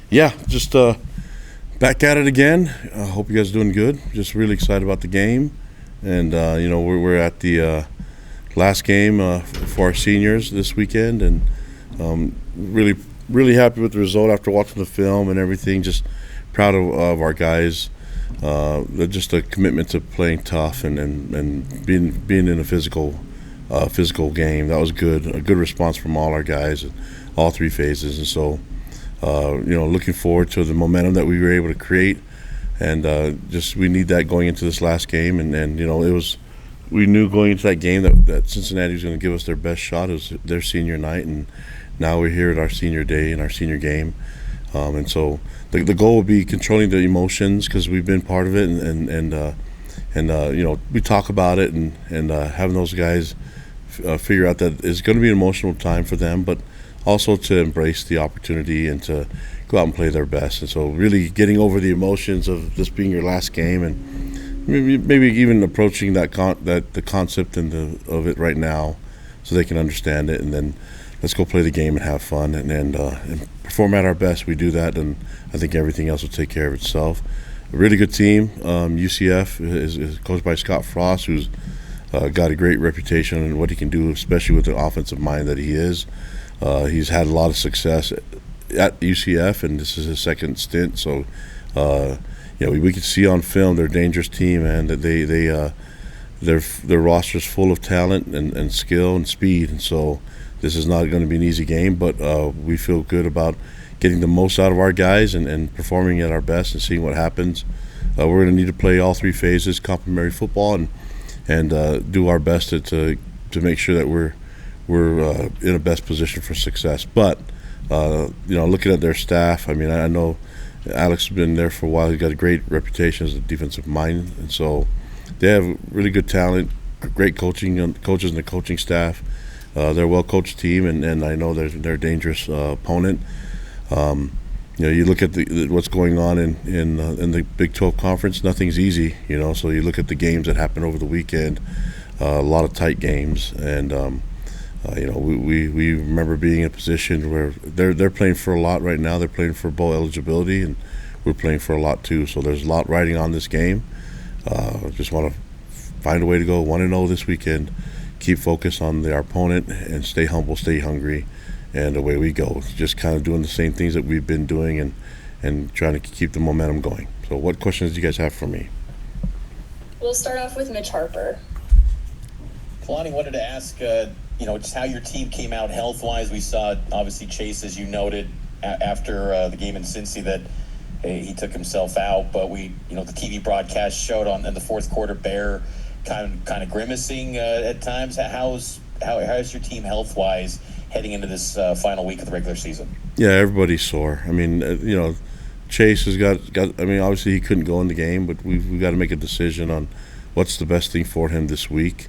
Yeah, just back at it again. I hope you guys are doing good. Just really excited about the game, and we're at the last game for our seniors this weekend, and really happy with the result after watching the film and everything. Just proud of our guys. Just a commitment to playing tough and being in a physical game. That was good. A good response from all our guys in all three phases, and so. Looking forward to the momentum that we were able to create, and we need that going into this last game. And we knew going into that game that Cincinnati was going to give us their best shot. It was their senior night, and now we're here at our senior day and our senior game. And so the goal would be controlling the emotions because we've been part of it, and we talk about it and having those guys figure out that it's going to be an emotional time for them, but also to embrace the opportunity and to go out and play their best. And so really getting over the emotions of this being your last game, and maybe even approaching the concept of it right now so they can understand it, and then let's go play the game and have fun and perform at our best. We do that, and I think everything else will take care of itself. A really good team. UCF is coached by Scott Frost, who's got a great reputation in what he can do, especially with the offensive mind that he is. He's had a lot of success at UCF, and this is his second stint. So, we can see on film they're a dangerous team, and that their roster's full of talent and skill and speed. And so, this is not going to be an easy game, but we feel good about getting the most out of our guys and performing at our best and seeing what happens. We're going to need to play all three phases, complementary football, and do our best to make sure that we're in a best position for success. But looking at their staff, I mean, I know Alex has been there for a while. He's got a great reputation as a defensive mind, and so they have really good talent, great coaches and the coaching staff. They're a well-coached team, and I know they're a dangerous opponent. You look at what's going on in the Big 12 conference. Nothing's easy, So you look at the games that happened over the weekend, a lot of tight games, and we remember being in a position where they're playing for a lot right now. They're playing for bowl eligibility, and we're playing for a lot too. So there's a lot riding on this game. Just want to find a way to go 1-0 this weekend. Keep focused on our opponent and stay humble, stay hungry, and away we go. Just kind of doing the same things that we've been doing and trying to keep the momentum going. So what questions do you guys have for me? We'll start off with Mitch Harper. Kalani, wanted to ask, just how your team came out health-wise. We saw, obviously, Chase, as you noted, after the game in Cincy that he took himself out. But the TV broadcast showed in the fourth quarter Bear kind of grimacing at times. How's your team health-wise heading into this final week of the regular season? Yeah, everybody's sore. I mean, Chase has got. I mean, obviously he couldn't go in the game, but we've got to make a decision on what's the best thing for him this week,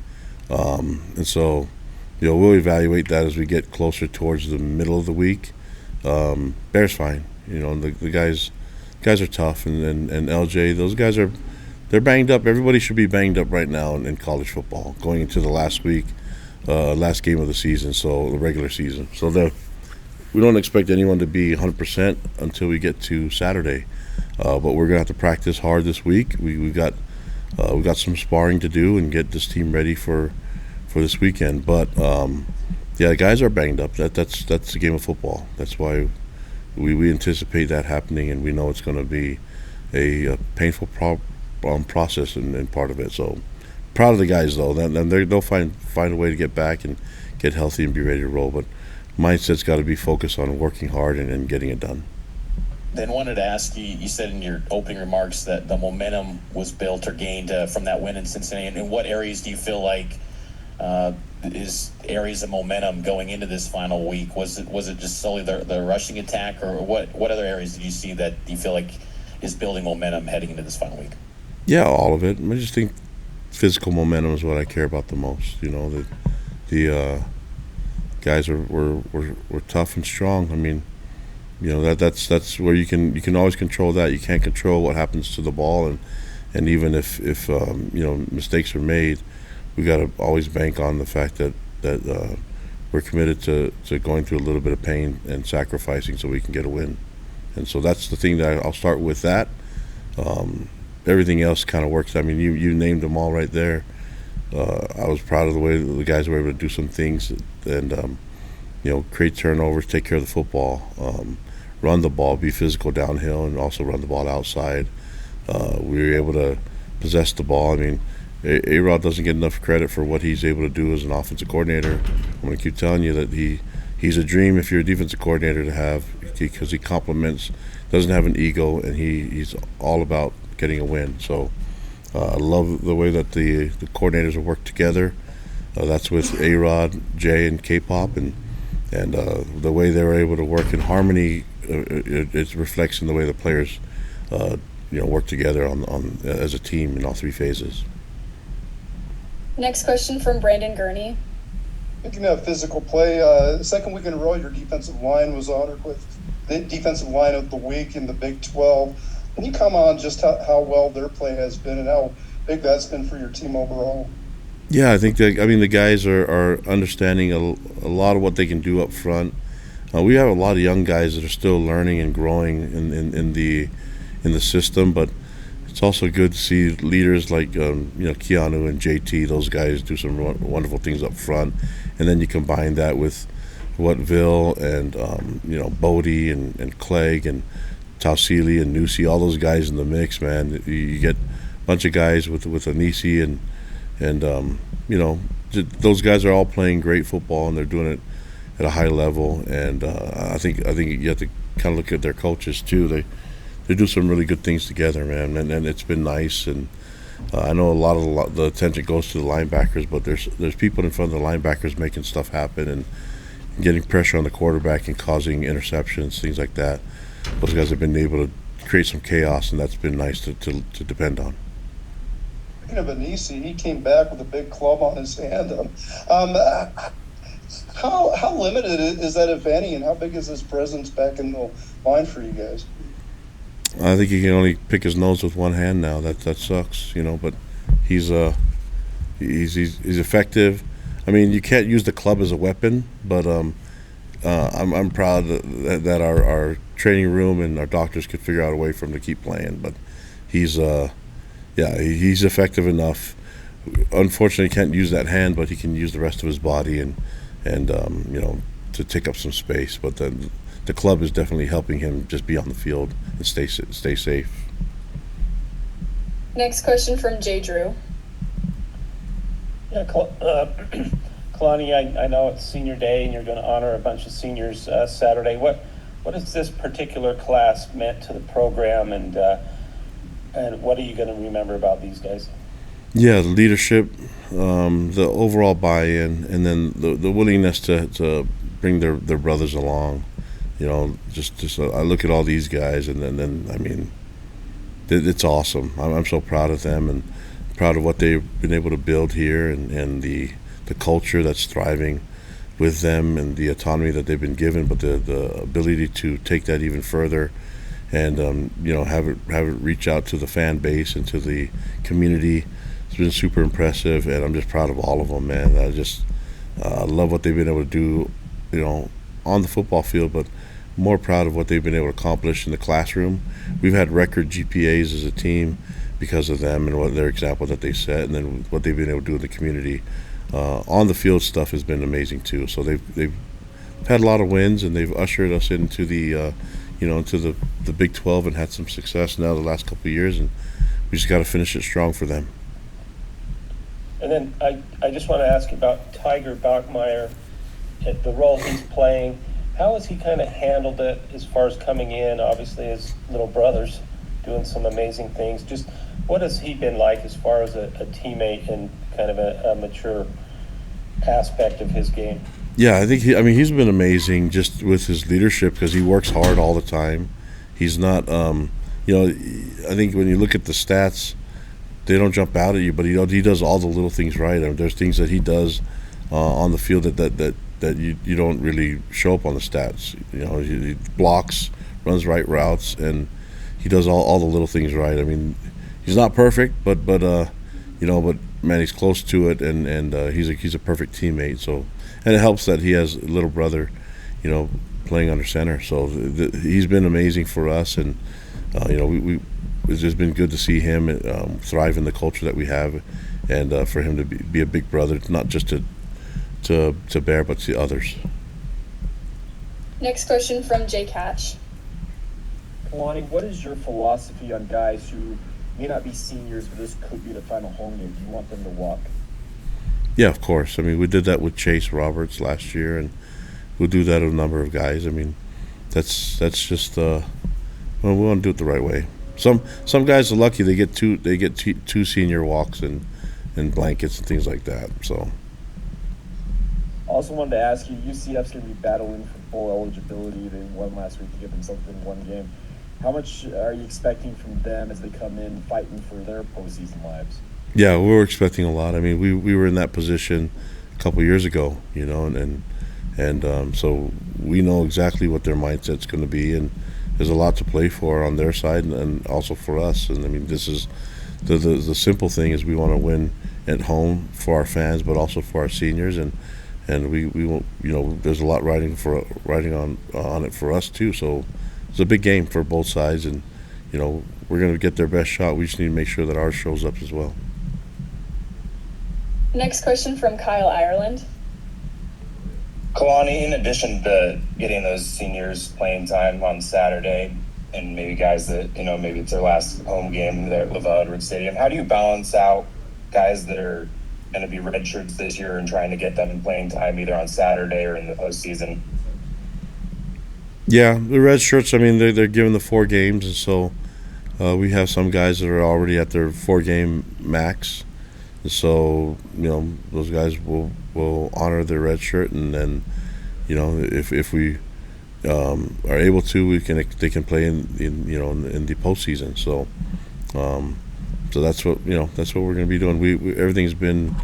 and so. We'll evaluate that as we get closer towards the middle of the week. Bear's fine. The guys are tough, and LJ, those guys they're banged up. Everybody should be banged up right now in college football going into the last week, last game of the season, so the regular season. So we don't expect anyone to be 100% until we get to Saturday, but we're gonna have to practice hard this week. We got some sparring to do and get this team ready for this weekend, but the guys are banged up. That's the game of football. That's why we anticipate that happening, and we know it's going to be a painful process and part of it. So proud of the guys though. They'll find a way to get back and get healthy and be ready to roll. But mindset's got to be focused on working hard and getting it done. Then wanted to ask you. You said in your opening remarks that the momentum was built or gained from that win in Cincinnati. And in what areas do you feel like? Is areas of momentum going into this final week? Was it just solely the rushing attack, or what other areas did you see that you feel like is building momentum heading into this final week? Yeah, all of it. I just think physical momentum is what I care about the most. The guys were tough and strong. I mean, that's where you can always control that. You can't control what happens to the ball, and even if mistakes are made. We got to always bank on the fact that we're committed to going through a little bit of pain and sacrificing so we can get a win. And so that's the thing that I'll start with that. Everything else kind of works. I mean, you named them all right there. I was proud of the way the guys were able to do some things and create turnovers, take care of the football, run the ball, be physical downhill, and also run the ball outside. We were able to possess the ball. I mean, A-Rod doesn't get enough credit for what he's able to do as an offensive coordinator. I'm going to keep telling you that he's a dream if you're a defensive coordinator to have, because he complements, doesn't have an ego, and he's all about getting a win. So I love the way that the coordinators have worked together. That's with A-Rod, Jay, and K-Pop, and the way they were able to work in harmony. It reflects in the way the players work together on as a team in all three phases. Next question from Brandon Gurney. Speaking of physical play, second week in a row, your defensive line was honored with the defensive line of the week in the Big 12. Can you comment on just how well their play has been and how big that's been for your team overall? Yeah, I think the guys are understanding a lot of what they can do up front. We have a lot of young guys that are still learning and growing in the system, but it's also good to see leaders like Keanu and JT. Those guys do some wonderful things up front, and then you combine that with what Vil and Bodie and Clegg and Tausili and Nusi, all those guys in the mix, man. You get a bunch of guys with Anisi and those guys are all playing great football, and they're doing it at a high level. And I think you have to kind of look at their coaches too. They do some really good things together, man, and it's been nice. And I know a lot of the attention goes to the linebackers, but there's people in front of the linebackers making stuff happen and getting pressure on the quarterback and causing interceptions, things like that. Those guys have been able to create some chaos, and that's been nice to depend on. Speaking of Anisi, he came back with a big club on his hand. How limited is that, if any, and how big is his presence back in the line for you guys? I think he can only pick his nose with one hand now. That sucks, but he's effective. I mean, you can't use the club as a weapon, but I'm proud that our training room and our doctors could figure out a way for him to keep playing. But he's effective enough. Unfortunately, he can't use that hand, but he can use the rest of his body and to take up some space. But the club is definitely helping him just be on the field and stay safe. Next question from Jay Drew. Yeah, Kalani, I know it's senior day and you're going to honor a bunch of seniors Saturday. What has this particular class meant to the program, and what are you going to remember about these guys? Yeah, the leadership, the overall buy-in, and then the willingness to bring their brothers along. Just I look at all these guys, and then I mean, it's awesome. I'm so proud of them and proud of what they've been able to build here, and the culture that's thriving with them, and the autonomy that they've been given, but the ability to take that even further, and have it reach out to the fan base and to the community. It's been super impressive, and I'm just proud of all of them, man. I just love what they've been able to do, on the football field, but more proud of what they've been able to accomplish in the classroom. We've had record GPAs as a team because of them and what their example that they set, and then what they've been able to do in the community. On the field stuff has been amazing too. So they've had a lot of wins, and they've ushered us into the into the Big 12 and had some success now the last couple of years, and we just got to finish it strong for them. And then I just want to ask about Tiger Bachmeyer, the role he's playing. How has he kind of handled it as far as coming in? Obviously, his little brother's doing some amazing things. Just what has he been like as far as a teammate and kind of a mature aspect of his game? Yeah, I think he's been amazing just with his leadership, because he works hard all the time. He's not, I think when you look at the stats, they don't jump out at you, but he does all the little things right. I mean, there's things that he does on the field that you don't really show up on the stats. He blocks, runs right routes, and he does all the little things right. I mean, he's not perfect, but man, he's close to it, and he's a perfect teammate. So, and it helps that he has a little brother, playing under center. So he's been amazing for us, and it's just been good to see him thrive in the culture that we have, and for him to be a big brother, not just to Bear, but to others. Next question from Jake Hatch. Kalani, what is your philosophy on guys who may not be seniors, but this could be the final home game? Do you want them to walk? Yeah, of course. I mean, we did that with Chase Roberts last year, and we'll do that with a number of guys. I mean, that's just we want to do it the right way. Some guys are lucky; they get two senior walks and blankets and things like that. So. Also wanted to ask you, UCF's going to be battling for full eligibility. They won last week to get themselves in one game. How much are you expecting from them as they come in fighting for their postseason lives? Yeah, we were expecting a lot. I mean, we were in that position a couple years ago, and so we know exactly what their mindset's going to be, and there's a lot to play for on their side and also for us. And I mean, this is the simple thing is we want to win at home for our fans, but also for our seniors, and we won't, there's a lot riding on it for us too. So it's a big game for both sides, and we're going to get their best shot. We just need to make sure that ours shows up as well. Next question from Kyle Ireland. Kalani, in addition to getting those seniors playing time on Saturday, and maybe guys that maybe it's their last home game there at LaVell Edwards Stadium, how do you balance out guys that are going to be redshirts this year and trying to get them playing time either on Saturday or in the postseason? Yeah, the red shirts. I mean, they're given the 4 games, and so we have some guys that are already at their 4-game max. And so those guys will honor their red shirt, and then if we are able to, they can play in the postseason. So that's what we're going to be doing. We everything's been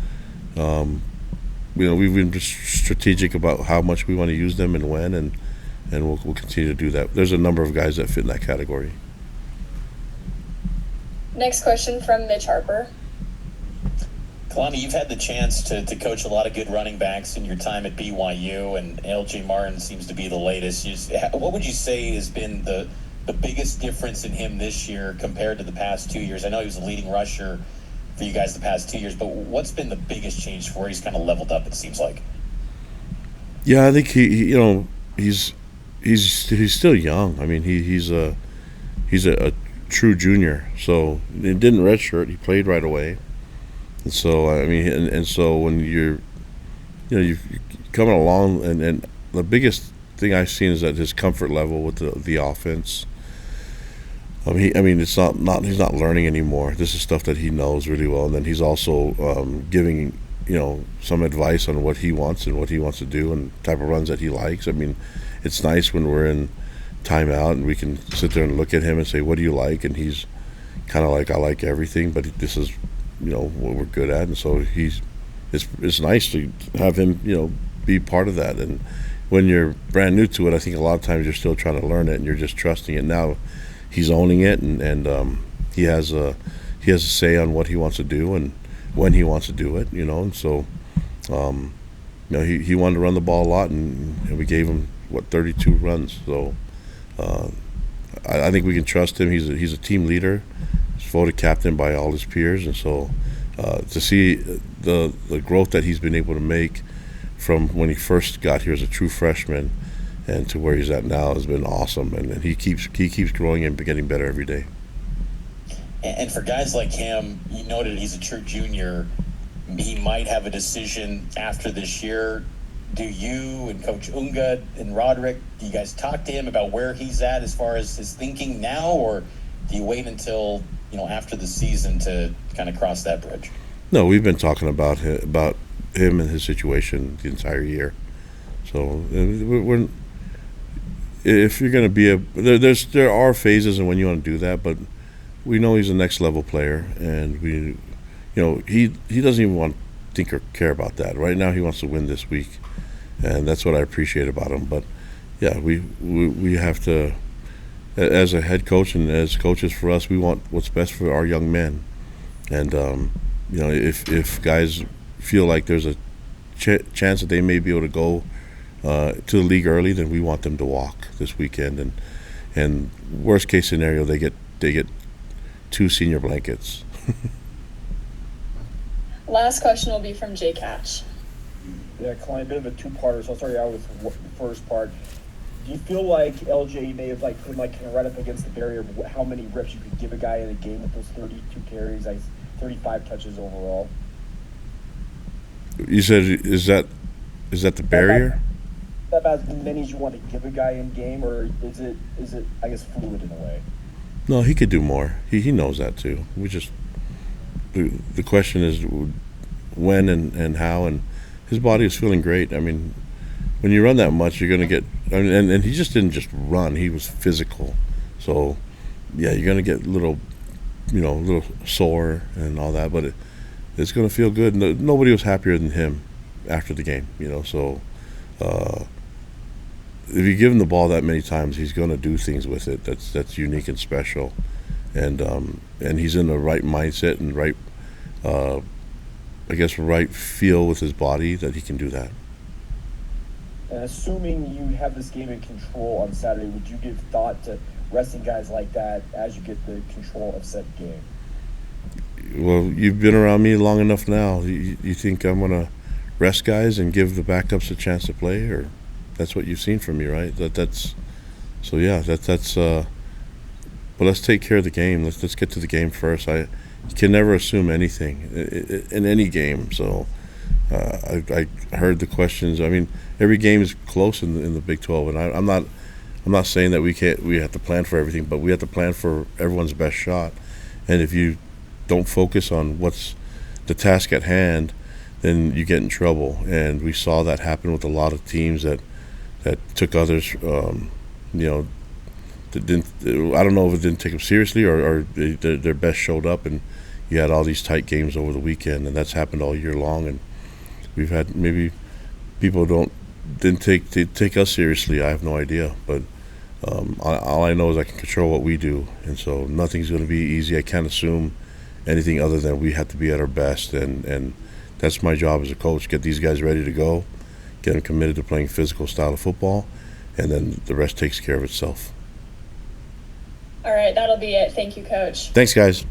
we've been strategic about how much we want to use them and when, and we'll continue to do that. There's a number of guys that fit in that category. Next question from Mitch Harper. Kalani, you've had the chance to coach a lot of good running backs in your time at BYU, and LJ Martin seems to be the latest. What would you say has been the biggest difference in him this year compared to the past 2 years? I know he was a leading rusher for you guys the past 2 years, but what's been the biggest change for where he's kind of leveled up, it seems like? Yeah, I think he's still young. I mean, he's a true junior. So he didn't redshirt. He played right away. And so I mean, and so when you're coming along, and the biggest thing I've seen is that his comfort level with the offense. It's not he's not learning anymore. This is stuff that he knows really well, and then he's also giving some advice on what he wants and what he wants to do and type of runs that he likes. I mean, it's nice when we're in timeout and we can sit there and look at him and say, "What do you like?" And he's kind of like, "I like everything, but this is what we're good at." And so it's nice to have him be part of that. And when you're brand new to it, I think a lot of times you're still trying to learn it and you're just trusting it. Now he's owning it, and he has a say on what he wants to do and when he wants to do it. And so he wanted to run the ball a lot, and we gave him 32 runs. So I think we can trust him. He's a team leader. He's voted captain by all his peers, and so to see the growth that he's been able to make from when he first got here as a true freshman and to where he's at now has been awesome. And he keeps growing and getting better every day. And for guys like him, you noted he's a true junior. He might have a decision after this year. Do you and Coach Unga and Roderick, do you guys talk to him about where he's at as far as his thinking now, or do you wait until after the season to kind of cross that bridge? No, we've been talking about him and his situation the entire year. So if you're going to be there are phases and when you want to do that, but we know he's a next level player, and he doesn't even want to think or care about that. Right now he wants to win this week, and that's what I appreciate about him. But yeah, we have to, as a head coach and as coaches for us, we want what's best for our young men. And if guys feel like there's a chance that they may be able to go to the league early, then we want them to walk this weekend. And worst case scenario, they get 2 senior blankets. Last question will be from Jay Catch. Yeah, Kalani, a bit of a two-parter, so I'll start out with the first part. Do you feel like LJ may have put him kind of right up against the barrier of how many reps you could give a guy in a game with those 32 carries, 35 touches overall? You said, is that the barrier? About as many as you want to give a guy in game, or is it I guess fluid in a way? No, he could do more. He knows that too. The question is when and how, and his body is feeling great. I mean, when you run that much, you're going to get. I mean, and he just didn't just run; he was physical. So, yeah, you're going to get a little sore and all that, but it's going to feel good. Nobody was happier than him after the game. So if you give him the ball that many times, he's going to do things with it that's unique and special, and he's in the right mindset and right, right feel with his body that he can do that. And assuming you have this game in control on Saturday, would you give thought to resting guys like that as you get the control of said game? Well, you've been around me long enough now. You think I'm going to rest guys and give the backups a chance to play, or that's what you've seen from me, right? That's but let's take care of the game. Let's get to the game first. You can never assume anything in any game. So I heard the questions. I mean, every game is close in the Big 12, and I'm not saying that we have to plan for everything, but we have to plan for everyone's best shot. And if you don't focus on what's the task at hand, then you get in trouble. And we saw that happen with a lot of teams that took others, that didn't. I don't know if it didn't take them seriously or their best showed up, and you had all these tight games over the weekend, and that's happened all year long. And we've had maybe people didn't take us seriously. I have no idea, but all I know is I can control what we do, and so nothing's going to be easy. I can't assume anything other than we have to be at our best, and that's my job as a coach. Get these guys ready to go, get them committed to playing physical style of football, and then the rest takes care of itself. All right, that'll be it. Thank you, Coach. Thanks, guys.